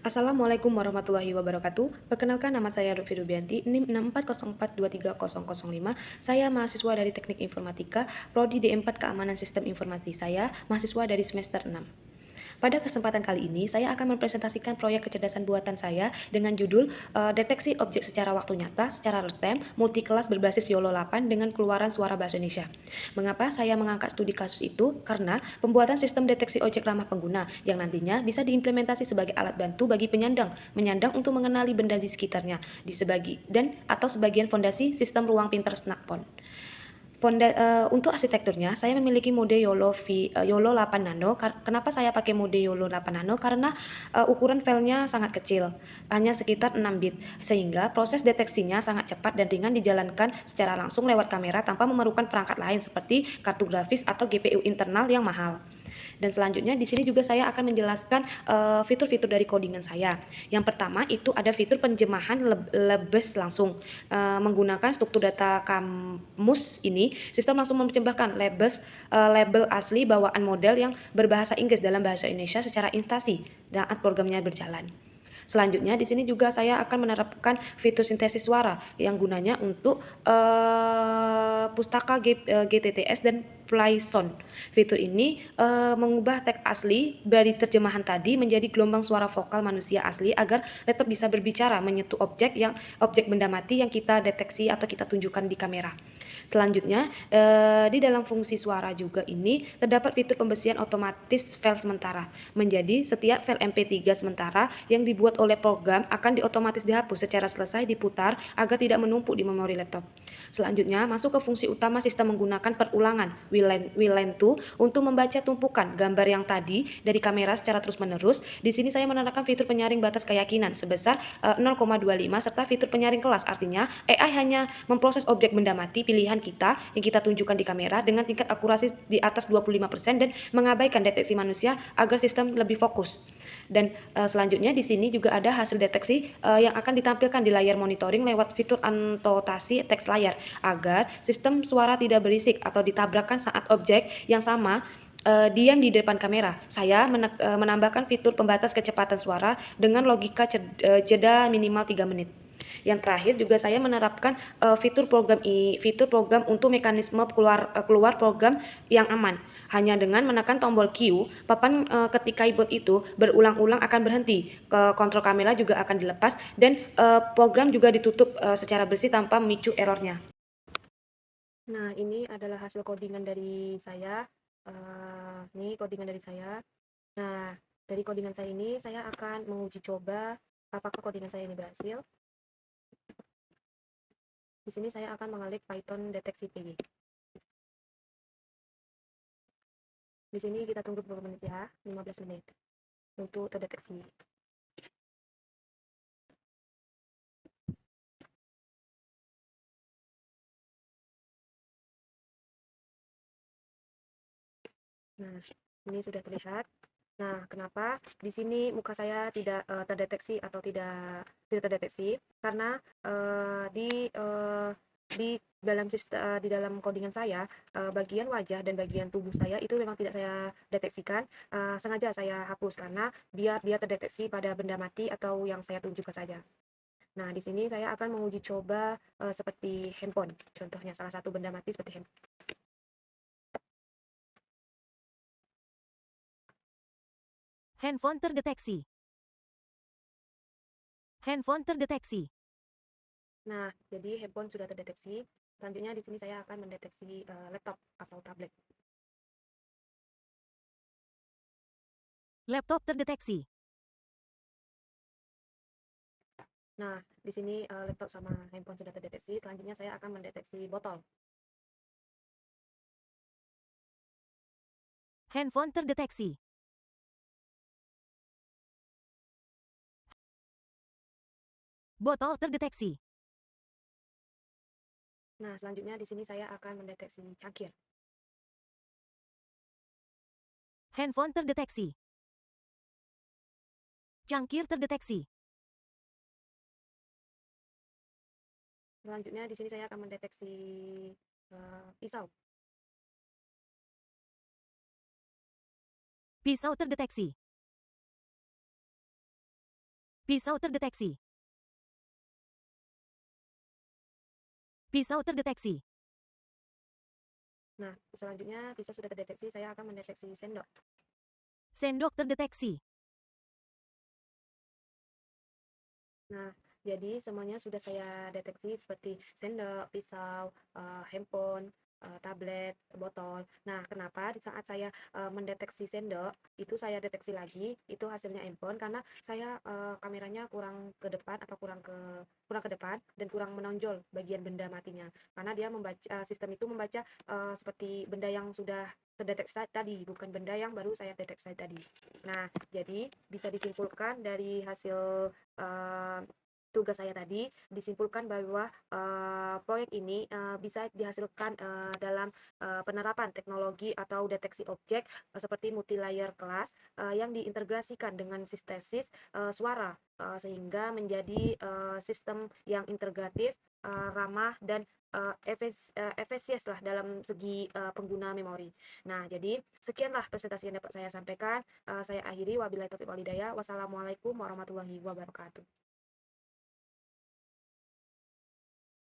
Assalamualaikum warahmatullahi wabarakatuh. Perkenalkan nama saya Lutfi Rubianti, NIM 640423005. Saya mahasiswa dari Teknik Informatika, Prodi D4 Keamanan Sistem Informasi. Saya mahasiswa dari semester 6. Pada kesempatan kali ini, saya akan mempresentasikan proyek kecerdasan buatan saya dengan judul Deteksi Objek Secara Waktu Nyata, Secara Real-Time, Multikelas Berbasis YOLO 8 dengan Keluaran Suara Bahasa Indonesia. Mengapa saya mengangkat studi kasus itu? Karena pembuatan sistem deteksi objek ramah pengguna yang nantinya bisa diimplementasi sebagai alat bantu bagi menyandang untuk mengenali benda di sekitarnya, atau sebagian fondasi sistem ruang pintar smartphone. Untuk arsitekturnya, saya memiliki mode YOLO 8 Nano. Kenapa saya pakai mode YOLO 8 Nano? Karena ukuran filenya sangat kecil, hanya sekitar 6 bit, sehingga proses deteksinya sangat cepat dan ringan dijalankan secara langsung lewat kamera tanpa memerlukan perangkat lain seperti kartu grafis atau GPU internal yang mahal. Dan selanjutnya di sini juga saya akan menjelaskan fitur-fitur dari codingan saya. Yang pertama itu ada fitur penjemahan lebes langsung. Menggunakan struktur data kamus ini, sistem langsung menerjemahkan label asli bawaan model yang berbahasa Inggris dalam bahasa Indonesia secara instasi saat programnya berjalan. Selanjutnya di sini juga saya akan menerapkan fitur sintesis suara yang gunanya untuk pustaka GTTS dan Playsound. Fitur ini mengubah teks asli dari terjemahan tadi menjadi gelombang suara vokal manusia asli agar laptop bisa berbicara menyentuh objek benda mati yang kita deteksi atau kita tunjukkan di kamera. Selanjutnya, di dalam fungsi suara juga ini terdapat fitur pembesian otomatis file sementara. Menjadi setiap file MP3 sementara yang dibuat oleh program akan diotomatis dihapus secara selesai diputar agar tidak menumpuk di memori laptop. Selanjutnya, masuk ke fungsi utama sistem menggunakan perulangan WLAN 2 untuk membaca tumpukan gambar yang tadi dari kamera secara terus-menerus. Di sini saya menerapkan fitur penyaring batas keyakinan sebesar 0,25 serta fitur penyaring kelas. Artinya, AI hanya memproses objek benda mati pilihan kita yang kita tunjukkan di kamera dengan tingkat akurasi di atas 25% dan mengabaikan deteksi manusia agar sistem lebih fokus. Dan selanjutnya di sini juga ada hasil deteksi yang akan ditampilkan di layar monitoring lewat fitur anotasi teks layar agar sistem suara tidak berisik atau ditabrakkan saat objek yang sama diam di depan kamera. Saya menambahkan fitur pembatas kecepatan suara dengan logika jeda minimal 3 menit. Yang terakhir juga saya menerapkan fitur program untuk mekanisme keluar program yang aman. Hanya dengan menekan tombol Q, papan ketik keyboard itu berulang-ulang akan berhenti. Kontrol kamera juga akan dilepas dan program juga ditutup secara bersih tanpa memicu errornya. Nah, ini adalah hasil codingan dari saya. Ini codingan dari saya. Nah, dari codingan saya ini saya akan menguji coba apakah codingan saya ini berhasil. Di sini saya akan mengalik Python deteksi PG. Di sini kita tunggu beberapa menit ya, 15 menit untuk terdeteksi. Nah, ini sudah terlihat. Nah, kenapa di sini muka saya tidak terdeteksi atau tidak terdeteksi? Karena di dalam codingan saya, bagian wajah dan bagian tubuh saya itu memang tidak saya deteksikan. Sengaja saya hapus karena biar dia terdeteksi pada benda mati atau yang saya tunjukkan saja. Nah, di sini saya akan menguji coba seperti handphone. Contohnya salah satu benda mati seperti handphone. Handphone terdeteksi. Handphone terdeteksi. Nah, jadi handphone sudah terdeteksi. Selanjutnya di sini saya akan mendeteksi laptop atau tablet. Laptop terdeteksi. Nah, di sini laptop sama handphone sudah terdeteksi. Selanjutnya saya akan mendeteksi botol. Handphone terdeteksi. Botol terdeteksi. Nah, selanjutnya di sini saya akan mendeteksi cangkir. Handphone terdeteksi. Cangkir terdeteksi. Selanjutnya di sini saya akan mendeteksi pisau. Pisau terdeteksi. Pisau terdeteksi. Pisau terdeteksi. Nah, selanjutnya pisau sudah terdeteksi, saya akan mendeteksi sendok. Sendok terdeteksi. Nah, jadi semuanya sudah saya deteksi seperti sendok, pisau, handphone, tablet, botol. Nah, kenapa di saat saya mendeteksi sendok, itu saya deteksi lagi, itu hasilnya handphone karena saya kameranya kurang ke depan atau kurang ke depan dan kurang menonjol bagian benda matinya. Karena dia membaca sistem itu membaca seperti benda yang sudah terdeteksi tadi, bukan benda yang baru saya deteksi tadi. Nah, jadi bisa disimpulkan dari hasil tugas saya tadi, disimpulkan bahwa proyek ini bisa dihasilkan dalam penerapan teknologi atau deteksi objek seperti multi-layer class yang diintegrasikan dengan sintesis suara sehingga menjadi sistem yang integratif, ramah dan efisies lah dalam segi pengguna memori. Nah, jadi sekianlah presentasi yang dapat saya sampaikan. Saya akhiri, wabillahi taufiq wal hidayah. Wassalamualaikum warahmatullahi wabarakatuh.